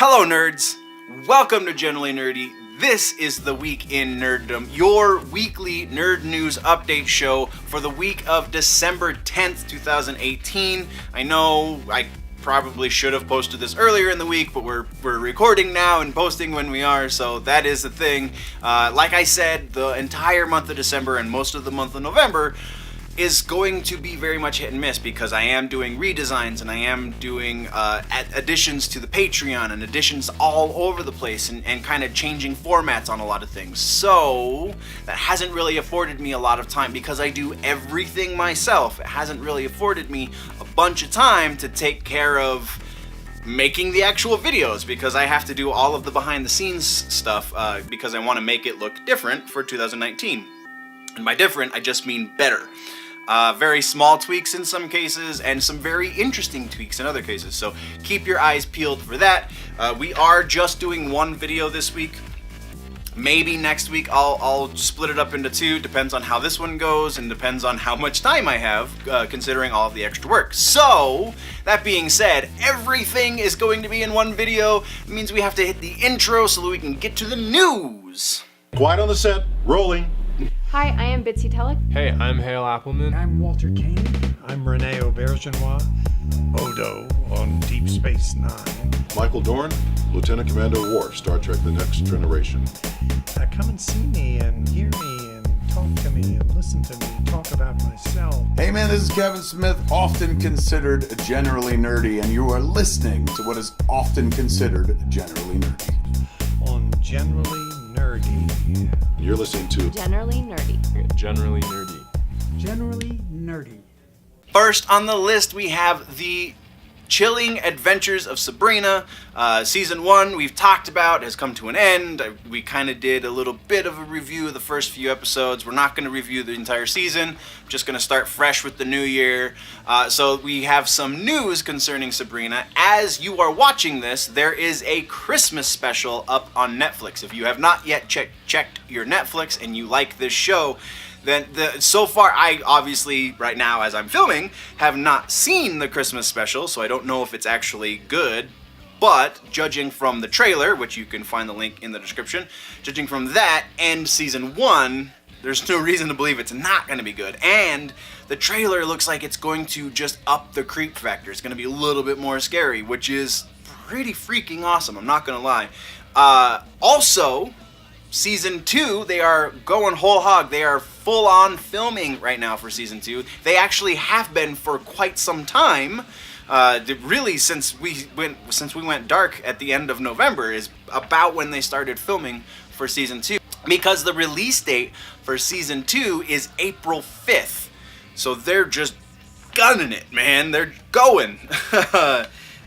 Hello nerds, welcome to Generally Nerdy. This is the Week in Nerdom, your weekly nerd news update show for the week of December 10th, 2018. I know I probably should have posted this earlier in the week, but we're recording now and posting when we are, so that is the thing. Like I said, the entire month of December and most of the month of November is going to be very much hit and miss because I am doing redesigns and I am doing additions to the Patreon and additions all over the place and kind of changing formats on a lot of things. So that hasn't really afforded me a lot of time because I do everything myself. It hasn't really afforded me a bunch of time to take care of making the actual videos because I have to do all of the behind the scenes stuff because I want to make it look different for 2019. And by different, I just mean better. Very small tweaks in some cases, and some very interesting tweaks in other cases, so keep your eyes peeled for that. We are just doing one video this week. Maybe next week I'll split it up into two, depends on how this one goes, and depends on how much time I have, considering all of the extra work. So, that being said, everything is going to be in one video. It means we have to hit the intro so that we can get to the news. Quiet on the set, rolling. Hi, I am Bitsy Telek. Hey, I'm Hale Appleman. I'm Walter Kane. I'm Rene Aubergenois. Odo on Deep Space Nine. Michael Dorn, Lieutenant Commander Worf, Star Trek The Next Generation. Come and see me and hear me and talk to me and listen to me talk about myself. Hey man, this is Kevin Smith, often considered generally nerdy, and you are listening to what is often considered generally nerdy. On Generally Nerdy. You're listening to Generally Nerdy. Generally Nerdy. Generally nerdy. First on the list, we have the Chilling Adventures of Sabrina. Season 1, we've talked about, has come to an end. We kind of did a little bit of a review of the first few episodes. We're not going to review the entire season. I'm just going to start fresh with the new year. So we have some news concerning Sabrina. As you are watching this, there is a Christmas special up on Netflix. If you have not yet checked your Netflix and you like this show, then so far, I obviously, right now as I'm filming, have not seen the Christmas special, so I don't know if it's actually good, but judging from the trailer, which you can find the link in the description, judging from that and season 1, there's no reason to believe it's not going to be good, and the trailer looks like it's going to just up the creep factor. It's going to be a little bit more scary, which is pretty freaking awesome, I'm not going to lie. Also, Season 2, they are going whole hog. They are full-on filming right now for Season 2. They actually have been for quite some time. Really, since we went dark at the end of November is about when they started filming for Season 2. Because the release date for Season 2 is April 5th. So they're just gunning it, man. They're going.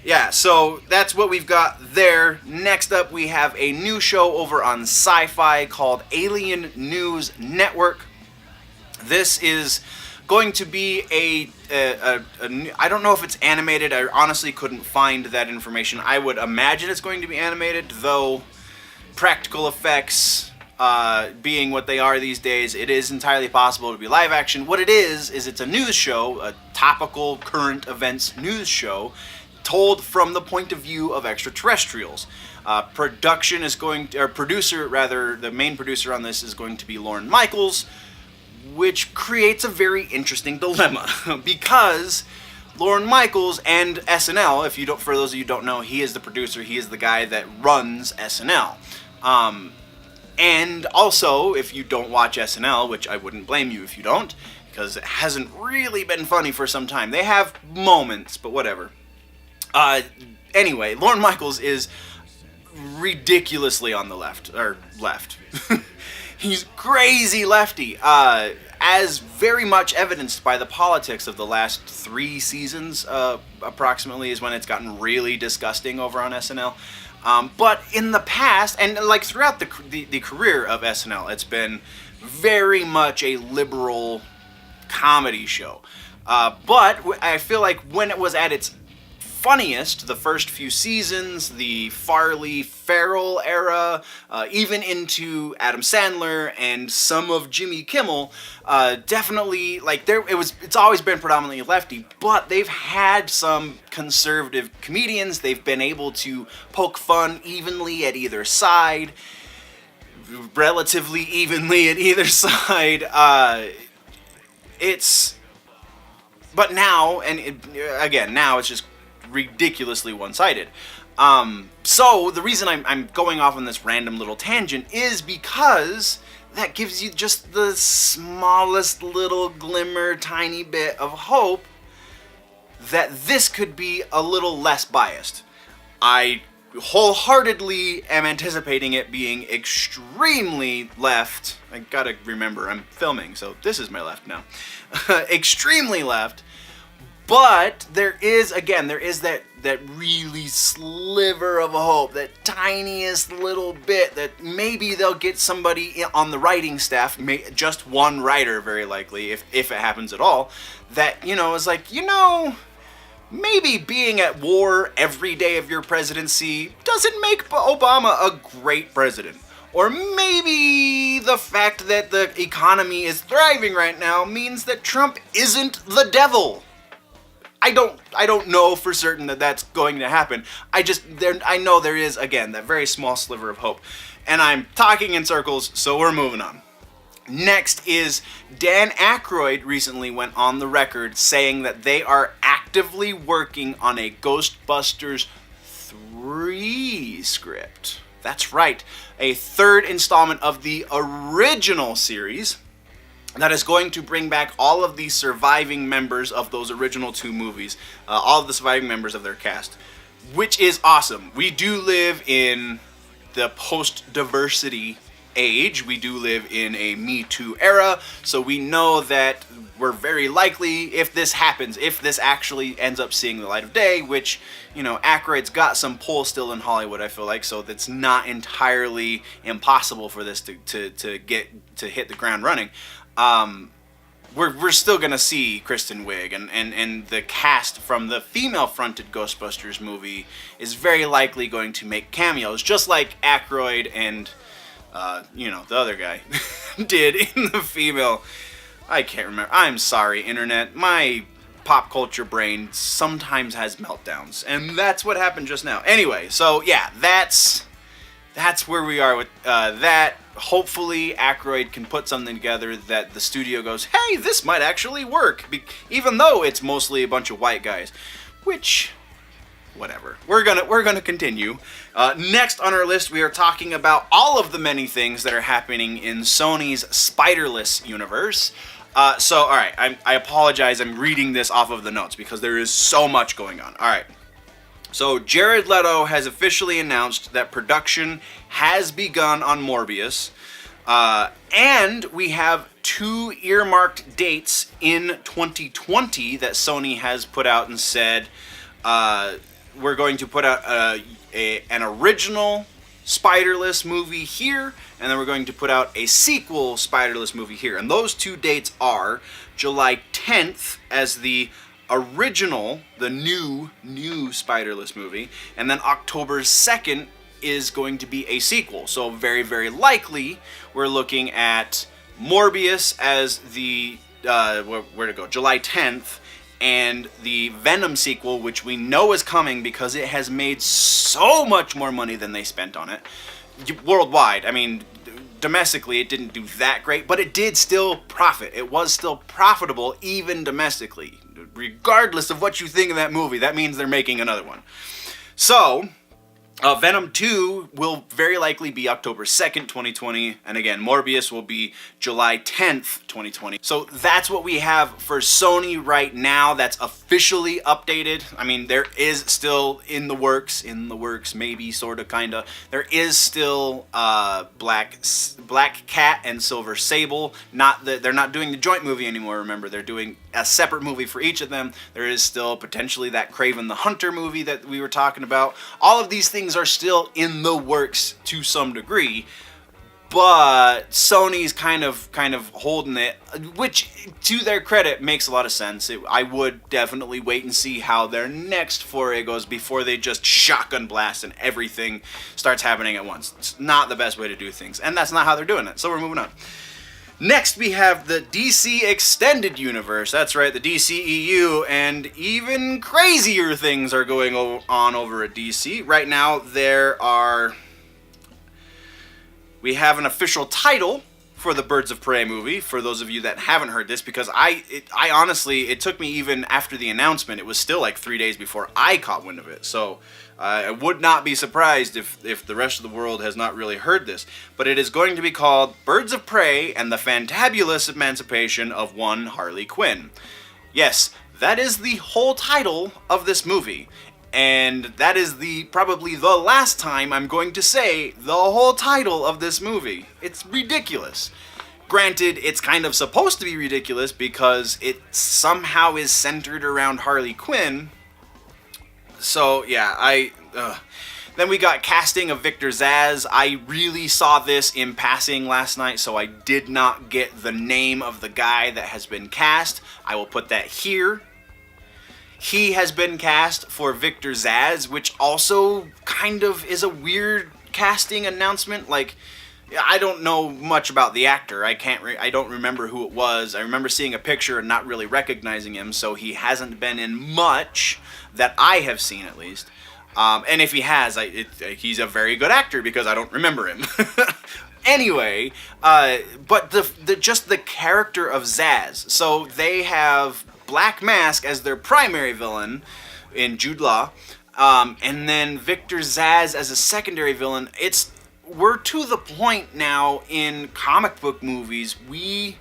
Yeah, so that's what we've got there. Next up, we have a new show over on Syfy called Alien News Network. This is going to be I don't know if it's animated. I honestly couldn't find that information. I would imagine it's going to be animated, though practical effects being what they are these days, it is entirely possible to be live action. What it is it's a news show, a topical current events news show, told from the point of view of extraterrestrials. The main producer on this is going to be Lorne Michaels, which creates a very interesting dilemma because Lorne Michaels and SNL, for those of you who don't know, he is the producer, he is the guy that runs SNL. And also, if you don't watch SNL, which I wouldn't blame you if you don't, because it hasn't really been funny for some time. They have moments, but whatever. Anyway, Lorne Michaels is ridiculously on the left. He's crazy lefty, as very much evidenced by the politics of the last 3 seasons, approximately, is when it's gotten really disgusting over on SNL. But in the past, and like throughout the career of SNL, it's been very much a liberal comedy show. But I feel like when it was at its funniest, the first few seasons, the Farley Farrell era, even into Adam Sandler and some of Jimmy Kimmel, definitely, like, it's always been predominantly lefty, but they've had some conservative comedians. They've been able to poke fun evenly at either side, relatively evenly at either side. But now, now it's just ridiculously one-sided. So the reason I'm going off on this random little tangent is because that gives you just the smallest little glimmer, tiny bit of hope that this could be a little less biased. I wholeheartedly am anticipating it being extremely left. I gotta remember, I'm filming, so this is my left now. Extremely left. But there is that really sliver of hope, that tiniest little bit that maybe they'll get somebody on the writing staff, just one writer very likely, if it happens at all, that, is like, maybe being at war every day of your presidency doesn't make Obama a great president. Or maybe the fact that the economy is thriving right now means that Trump isn't the devil. I don't know for certain that that's going to happen. I know there is, again, that very small sliver of hope. And I'm talking in circles, so we're moving on. Next is Dan Aykroyd recently went on the record saying that they are actively working on a Ghostbusters 3 script. That's right, a third installment of the original series that is going to bring back all of the surviving members of those original two movies, all of the surviving members of their cast, which is awesome. We do live in the post-diversity age. We do live in a Me Too era, so we know that we're very likely, if this happens, if this actually ends up seeing the light of day, which, Aykroyd's got some pull still in Hollywood, I feel like, so that's not entirely impossible for this to hit the ground running. We're still gonna see Kristen Wiig, and the cast from the female-fronted Ghostbusters movie is very likely going to make cameos, just like Aykroyd and the other guy did in the female. I can't remember. I'm sorry, internet. My pop culture brain sometimes has meltdowns, and that's what happened just now. Anyway, so yeah, that's where we are with that. Hopefully, Aykroyd can put something together that the studio goes, hey, this might actually work, even though it's mostly a bunch of white guys, which, whatever. We're gonna continue. Next on our list, we are talking about all of the many things that are happening in Sony's Spider-Less universe. All right, I apologize. I'm reading this off of the notes because there is so much going on. All right. So Jared Leto has officially announced that production has begun on Morbius, and we have 2 earmarked dates in 2020 that Sony has put out and said we're going to put out an original Spider-Less movie here, and then we're going to put out a sequel Spider-Less movie here. And those 2 dates are July 10th as the original, the new Spider-Less movie, and then October 2nd is going to be a sequel. So very, very likely we're looking at Morbius as the July 10th, and the Venom sequel, which we know is coming because it has made so much more money than they spent on it worldwide. I mean, domestically it didn't do that great, but it did still profit. It was still profitable even domestically. Regardless of what you think of that movie, that means they're making another one. So Venom 2 will very likely be October 2nd, 2020, and again, Morbius will be July 10th, 2020. So that's what we have for Sony right now. That's officially updated. I mean, there is still in the works, maybe, sort of, kind of. There is still Black Cat and Silver Sable. They're not doing the joint movie anymore, remember. They're doing a separate movie for each of them. There is still potentially that Kraven the Hunter movie that we were talking about. All of these things are still in the works to some degree, but Sony's kind of holding it, which to their credit makes a lot of sense. I would definitely wait and see how their next foray goes before they just shotgun blast and everything starts happening at once. It's not the best way to do things, and that's not how they're doing it. So we're moving on. Next, we have the DC Extended Universe. That's right, the DCEU, and even crazier things are going on over at DC. Right now, we have an official title for the Birds of Prey movie, for those of you that haven't heard this, because I honestly, it took me even after the announcement, it was still like 3 days before I caught wind of it. So I would not be surprised if the rest of the world has not really heard this. But it is going to be called Birds of Prey and the Fantabulous Emancipation of one Harley Quinn. Yes, that is the whole title of this movie. And that is probably the last time I'm going to say the whole title of this movie. It's ridiculous. Granted, it's kind of supposed to be ridiculous because it somehow is centered around Harley Quinn. So, yeah, Then we got casting of Victor Zsasz. I really saw this in passing last night, so I did not get the name of the guy that has been cast. I will put that here. He has been cast for Victor Zsasz, which also kind of is a weird casting announcement. Like, I don't know much about the actor. I don't remember who it was. I remember seeing a picture and not really recognizing him, so he hasn't been in much that I have seen, at least. And if he has, he's a very good actor because I don't remember him. Anyway, but just the character of Zsasz. So they have Black Mask as their primary villain in Jude Law, and then Victor Zsasz as a secondary villain. We're to the point now in comic book movies, we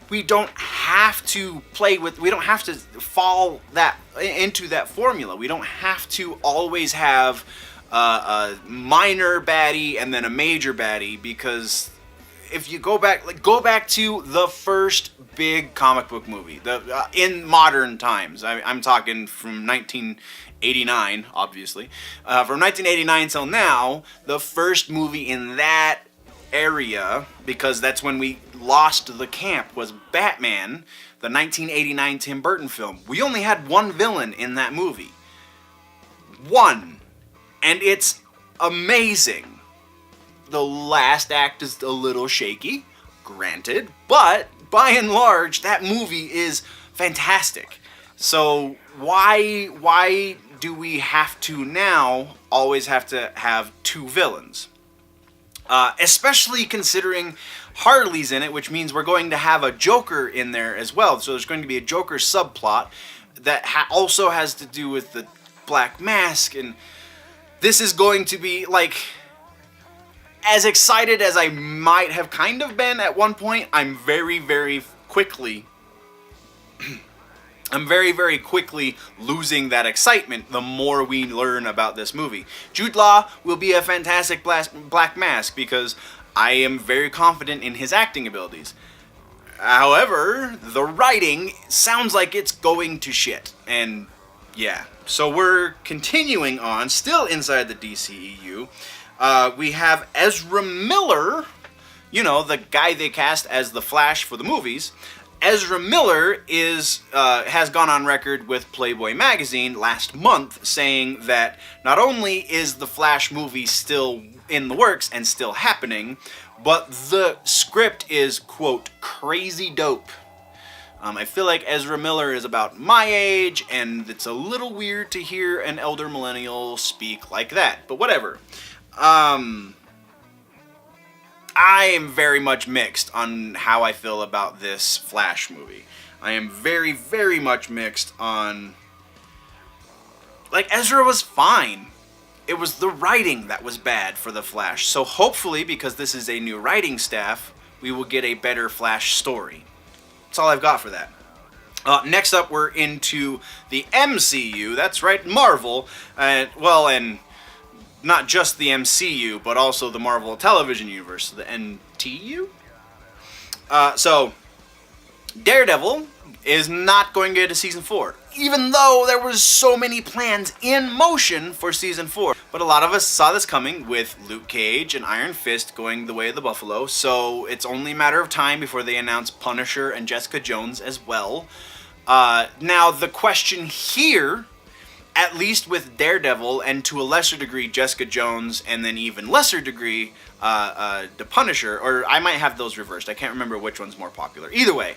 don't have to we don't have to fall into that formula. We don't have to always have a minor baddie and then a major baddie, because if you go back to the first big comic book movie, in modern times, I'm talking from 1989, obviously, from 1989 till now, the first movie in that area, because that's when we lost the camp, was Batman, the 1989 Tim Burton film. We only had one villain in that movie. One. And it's amazing. The last act is a little shaky, granted, but by and large, that movie is fantastic. So why do we have to now always have to have two villains? Especially considering Harley's in it, which means we're going to have a Joker in there as well. So there's going to be a Joker subplot that also has to do with the Black Mask, and this is going to be, like, as excited as I might have kind of been at one point, I'm very, very quickly losing that excitement the more we learn about this movie. Jude Law will be a fantastic Black Mask because I am very confident in his acting abilities. However, the writing sounds like it's going to shit. And yeah, so we're continuing on, still inside the DCEU. We have Ezra Miller, the guy they cast as the Flash for the movies. Ezra Miller has gone on record with Playboy magazine last month saying that not only is the Flash movie still in the works and still happening, but the script is, quote, crazy dope. I feel like Ezra Miller is about my age, and it's a little weird to hear an elder millennial speak like that, but whatever. I am very much mixed on how I feel about this Flash movie. I am very, very much mixed on... Like, Ezra was fine. It was the writing that was bad for the Flash. So hopefully, because this is a new writing staff, we will get a better Flash story. That's all I've got for that. Next up, we're into the MCU. That's right, Marvel. And not just the MCU, but also the Marvel Television Universe, the NTU. So, Daredevil is not going to get a season 4. even though there was so many plans in motion for season 4. But a lot of us saw this coming with Luke Cage and Iron Fist going the way of the buffalo, so it's only a matter of time before they announce Punisher and Jessica Jones as well. Now, the question here, at least with Daredevil, and to a lesser degree Jessica Jones, and then even lesser degree the Punisher, or I might have those reversed, I can't remember which one's more popular. Either way,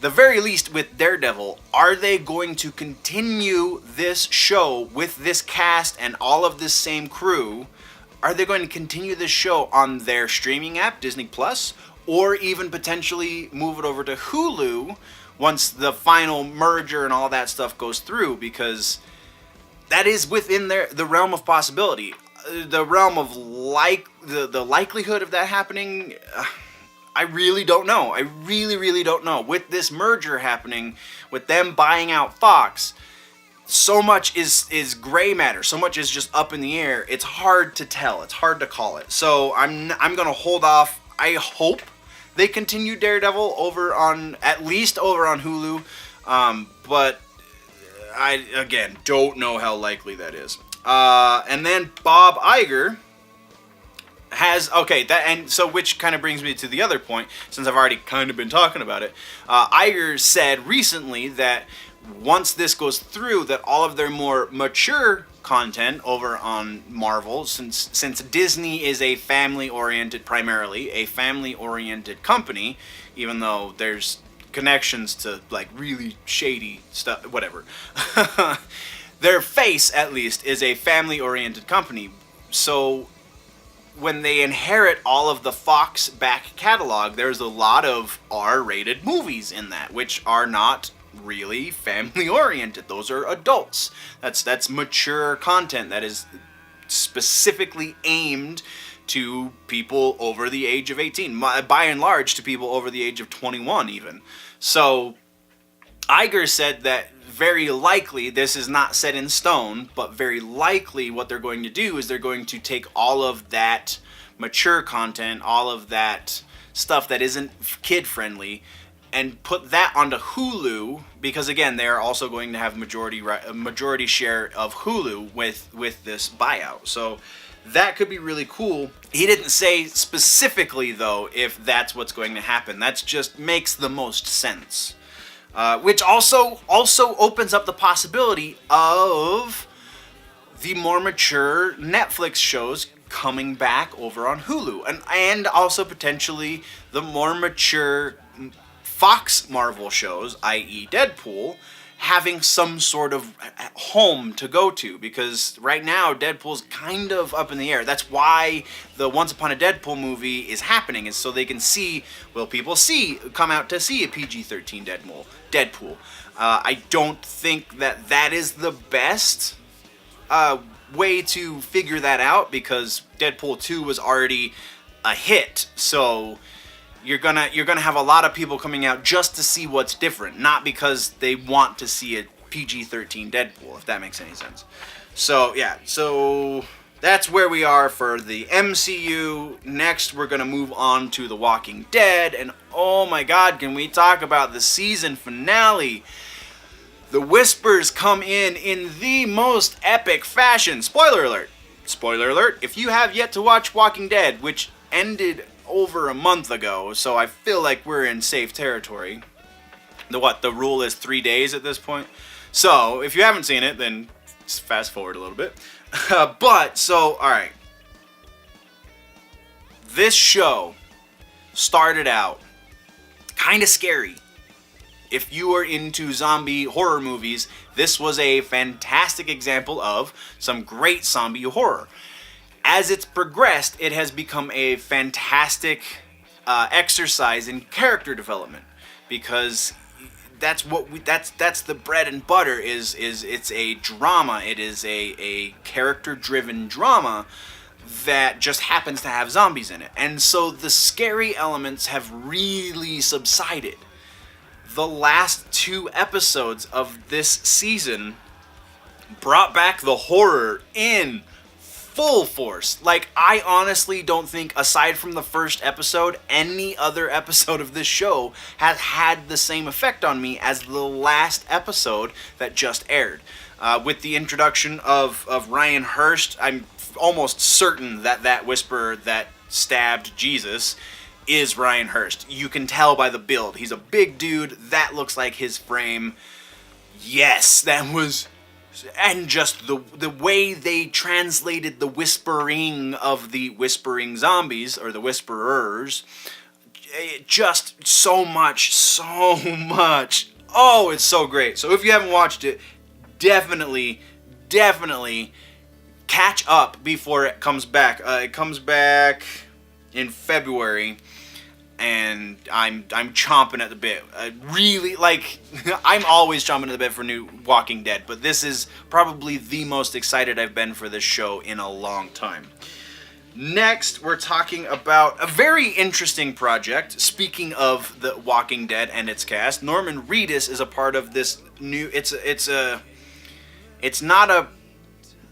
the very least with Daredevil, are they going to continue this show with this cast and all of this same crew? Are they going to continue this show on their streaming app, Disney Plus, or even potentially move it over to Hulu once the final merger and all that stuff goes through? Because that is within the realm of possibility. The realm of the likelihood of that happening, I really don't know. I really don't know. With this merger happening, with them buying out Fox, so much is gray matter. So much is just up in the air. It's hard to tell. It's hard to call it. So I'm gonna hold off. I hope they continue Daredevil at least over on Hulu, but I again don't know how likely that is. And then Bob Iger which kind of brings me to the other point, since I've already kind of been talking about it. Iger said recently that once this goes through, that all of their more mature content over on Marvel, since Disney is primarily a family-oriented company, even though there's connections to like really shady stuff, whatever. Their face, at least, is a family-oriented company. So when they inherit all of the Fox back catalog, there's a lot of R-rated movies in that, which are not really family-oriented. Those are adults. That's mature content that is specifically aimed to people over the age of 18. By and large, to people over the age of 21 even. So Iger said that very likely, this is not set in stone, but very likely what they're going to do is they're going to take all of that mature content, all of that stuff that isn't kid-friendly, and put that onto Hulu, because again, they're also going to have a majority share of Hulu with this buyout. So that could be really cool. He didn't say specifically, though, if that's what's going to happen. That just makes the most sense. Which also opens up the possibility of the more mature Netflix shows coming back over on Hulu, and also potentially the more mature Fox Marvel shows, i.e. Deadpool, having some sort of home to go to, because right now Deadpool's kind of up in the air. That's why the Once Upon a Deadpool movie is happening, is so they can see, will people come out to see a PG-13 Deadpool. I don't think that is the best way to figure that out, because Deadpool 2 was already a hit, so you're gonna have a lot of people coming out just to see what's different, not because they want to see a PG-13 Deadpool, if that makes any sense. So yeah, so that's where we are for the MCU. Next, we're gonna move on to The Walking Dead, and oh my god, can we talk about the season finale? The whispers come in the most epic fashion. Spoiler alert! Spoiler alert, if you have yet to watch Walking Dead, which ended over a month ago, so I feel like we're in safe territory. The rule is 3 days at this point. So, if you haven't seen it, then just fast forward a little bit. Alright. This show started out kind of scary. If you are into zombie horror movies, this was a fantastic example of some great zombie horror. As it's progressed, it has become a fantastic exercise in character development, because that's the bread and butter. Is it's a drama. It is a character-driven drama that just happens to have zombies in it, and so the scary elements have really subsided. The last 2 episodes of this season brought back the horror in full force. Like, I honestly don't think, aside from the first episode, any other episode of this show has had the same effect on me as the last episode that just aired. With the introduction of Ryan Hurst, I'm almost certain that Whisperer that stabbed Jesus is Ryan Hurst. You can tell by the build. He's a big dude. That looks like his frame. Yes, that was... And just the way they translated the whispering of the whispering zombies, or the whisperers, just so much. Oh, it's so great. So if you haven't watched it, definitely catch up before it comes back. It comes back in February, and I'm chomping at the bit. Really, like, I'm always chomping at the bit for new Walking Dead, but this is probably the most excited I've been for this show in a long time. Next, we're talking about a very interesting project. Speaking of the Walking Dead and its cast, Norman Reedus is a part of this new... It's not a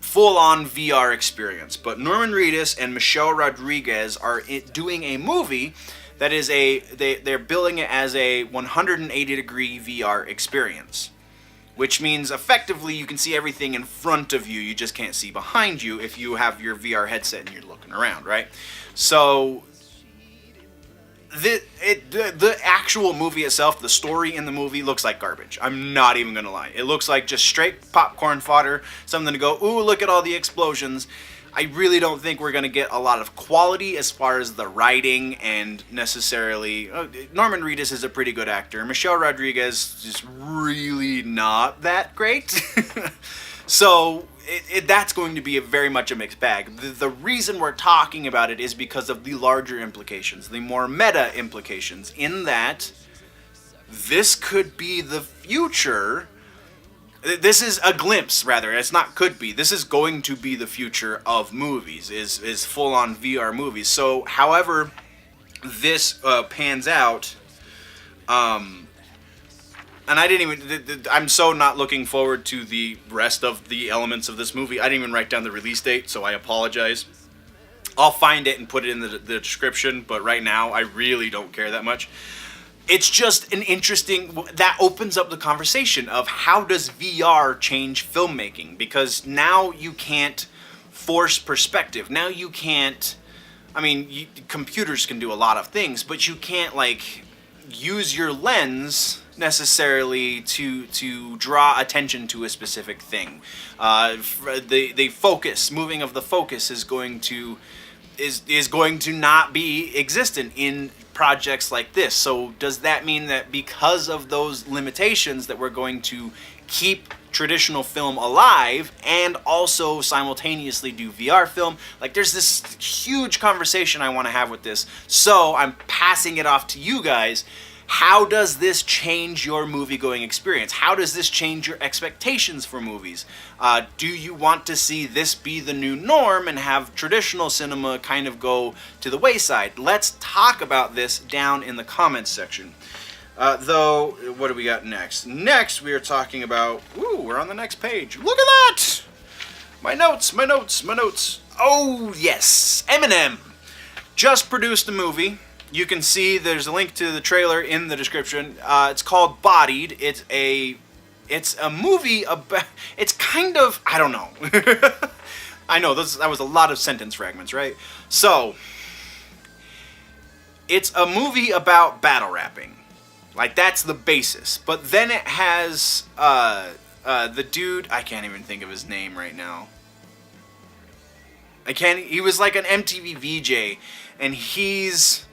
full-on VR experience, but Norman Reedus and Michelle Rodriguez are doing a movie that is they're billing it as a 180-degree VR experience, which means effectively you can see everything in front of you. You just can't see behind you if you have your VR headset and you're looking around, right? So the actual movie itself, the story in the movie, looks like garbage. I'm not even gonna lie. It looks like just straight popcorn fodder, something to go, ooh, look at all the explosions. I really don't think we're going to get a lot of quality as far as the writing and necessarily... Norman Reedus is a pretty good actor. Michelle Rodriguez is really not that great. So that's going to be very much a mixed bag. The reason we're talking about it is because of the larger implications, the more meta implications, in that this could be the future... This is a glimpse, rather. It's not could be. This is going to be the future of movies, is full-on VR movies. So, however this pans out, and I didn't even... I'm so not looking forward to the rest of the elements of this movie. I didn't even write down the release date, so I apologize. I'll find it and put it in the description, but right now, I really don't care that much. It's just an interesting... That opens up the conversation of how does VR change filmmaking? Because now you can't force perspective. Now you can't... I mean, computers can do a lot of things, but you can't, like, use your lens necessarily to draw attention to a specific thing. The focus, moving of the focus is going to not be existent in projects like this. So does that mean that because of those limitations that we're going to keep traditional film alive and also simultaneously do VR film? Like, there's this huge conversation I want to have with this. So I'm passing it off to you guys. How does this change your movie-going experience? How does this change your expectations for movies? Do you want to see this be the new norm and have traditional cinema kind of go to the wayside? Let's talk about this down in the comments section. Though, what do we got next? Next, we are talking about... Ooh, we're on the next page. Look at that! My notes. Oh, yes. Eminem just produced a movie. You can see there's a link to the trailer in the description. It's called Bodied. It's a movie about... It's kind of... I don't know. I know, that was a lot of sentence fragments, right? So, it's a movie about battle rapping. Like, that's the basis. But then it has the dude... I can't even think of his name right now. He was like an MTV VJ, and he's...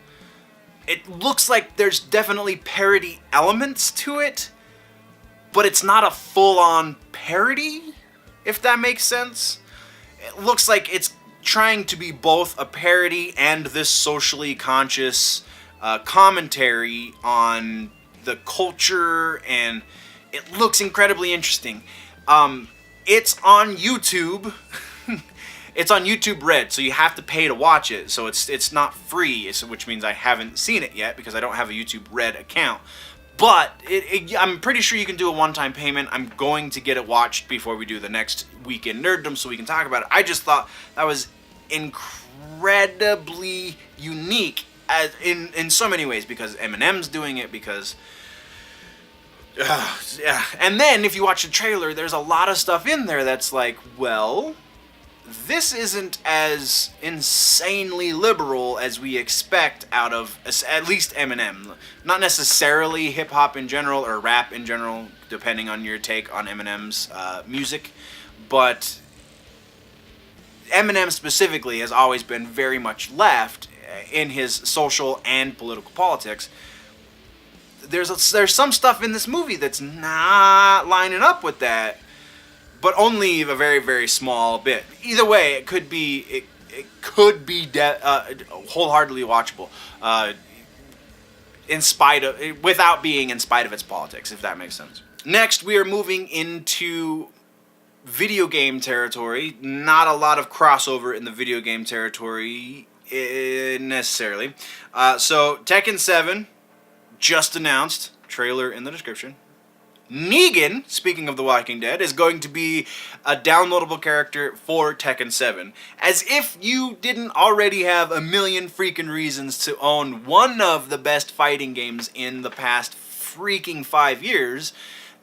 It looks like there's definitely parody elements to it, but it's not a full-on parody, if that makes sense. It looks like it's trying to be both a parody and this socially conscious commentary on the culture, and it looks incredibly interesting. It's on YouTube. It's on YouTube Red, so you have to pay to watch it. So it's not free, which means I haven't seen it yet because I don't have a YouTube Red account. But I'm pretty sure you can do a one-time payment. I'm going to get it watched before we do the next week in Nerdom so we can talk about it. I just thought that was incredibly unique in so many ways, because Eminem's doing it, because... yeah. And then if you watch the trailer, there's a lot of stuff in there that's like, well... this isn't as insanely liberal as we expect out of at least Eminem. Not necessarily hip-hop in general or rap in general, depending on your take on Eminem's music. But Eminem specifically has always been very much left in his social and political politics. There's some stuff in this movie that's not lining up with that, but only a very, very small bit. Either way, it could be wholeheartedly watchable, without being in spite of its politics, if that makes sense. Next, we are moving into video game territory. Not a lot of crossover in the video game territory necessarily. So Tekken 7 just announced, trailer in the description. Negan, speaking of The Walking Dead, is going to be a downloadable character for Tekken 7. As if you didn't already have a million freaking reasons to own one of the best fighting games in the past freaking 5 years,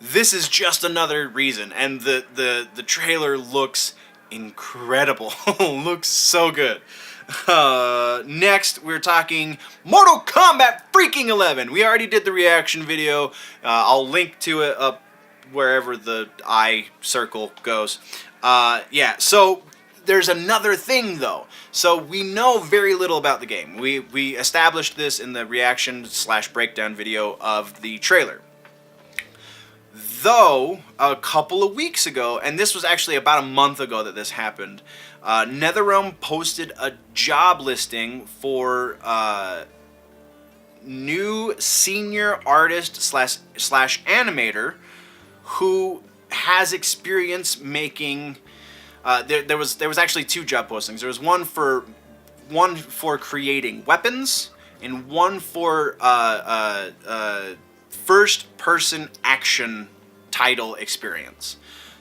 this is just another reason. And the trailer looks incredible. Looks so good. Next, we're talking Mortal Kombat freaking 11. We already did the reaction video. I'll link to it up wherever the eye circle goes. Yeah, so there's another thing, though. So we know very little about the game. We established this in the reaction/breakdown video of the trailer. Though, a couple of weeks ago, and this was actually about a month ago that this happened, NetherRealm posted a job listing for new senior artist slash animator who has experience making. There was actually two job postings. There was one for creating weapons and one for first person action title experience.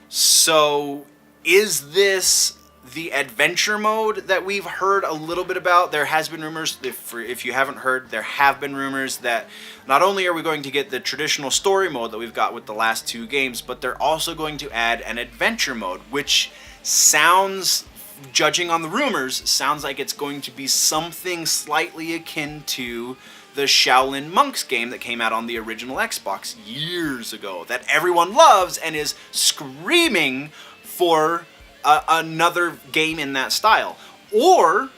So is this the adventure mode that we've heard a little bit about? There has been rumors, if you haven't heard, there have been rumors that not only are we going to get the traditional story mode that we've got with the last two games, but they're also going to add an adventure mode, which sounds, judging on the rumors, sounds like it's going to be something slightly akin to the Shaolin Monks game that came out on the original Xbox years ago, that everyone loves and is screaming for another game in that style. Or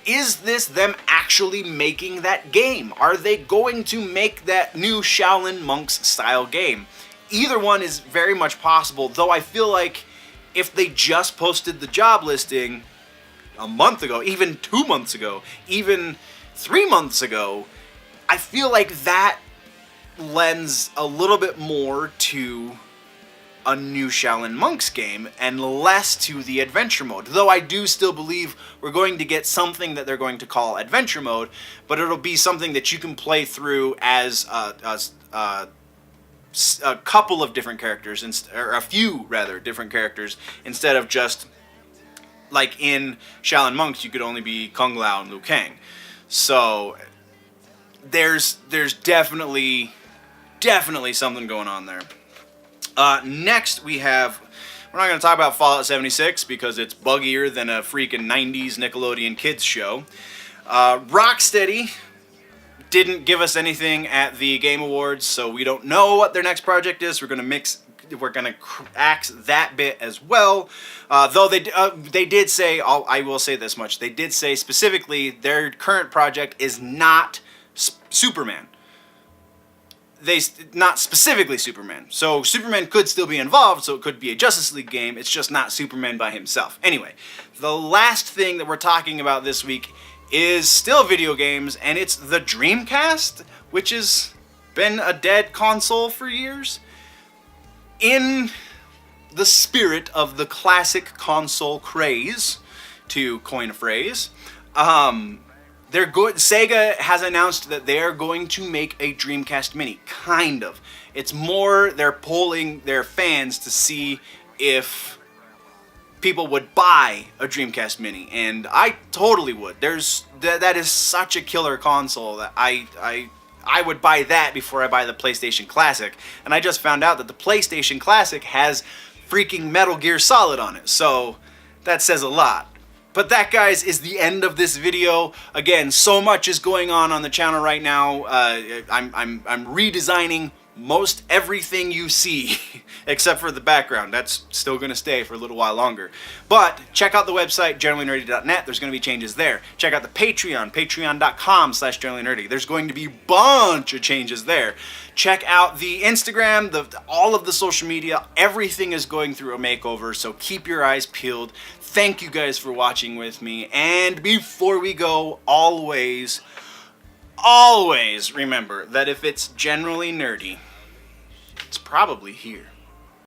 is this them actually making that game? Are they going to make that new Shaolin Monks style game? Either one is very much possible, though I feel like if they just posted the job listing a month ago, even 2 months ago, even 3 months ago, I feel like that lends a little bit more to a new Shaolin Monks game and less to the adventure mode. Though I do still believe we're going to get something that they're going to call adventure mode, but it'll be something that you can play through as a couple of different characters, or a few rather different characters, instead of just like in Shaolin Monks you could only be Kung Lao and Liu Kang. So there's definitely something going on there. Next we're not going to talk about Fallout 76 because it's buggier than a freaking 90s Nickelodeon kids show. Rocksteady didn't give us anything at the Game Awards, so we don't know what their next project is. We're going to axe that bit as well. Though they did say, I will say this much, they did say specifically their current project is not Superman. Not specifically Superman. So Superman could still be involved, so it could be a Justice League game. It's just not Superman by himself. Anyway, the last thing that we're talking about this week is still video games, and it's the Dreamcast, which has been a dead console for years. In the spirit of the classic console craze, to coin a phrase, they're good. Sega has announced that they are going to make a Dreamcast Mini. Kind of. It's more they're polling their fans to see if people would buy a Dreamcast Mini, and I totally would. That is such a killer console that I would buy that before I buy the PlayStation Classic. And I just found out that the PlayStation Classic has freaking Metal Gear Solid on it, so that says a lot. But that, guys, is the end of this video. Again, so much is going on the channel right now. I'm redesigning most everything you see, except for the background. That's still going to stay for a little while longer. But check out the website, generallynerdy.net. There's going to be changes there. Check out the Patreon, patreon.com/generallynerdy. There's going to be a bunch of changes there. Check out the Instagram, all of the social media. Everything is going through a makeover, so keep your eyes peeled. Thank you guys for watching with me. And before we go, always remember that if it's generally nerdy, it's probably here.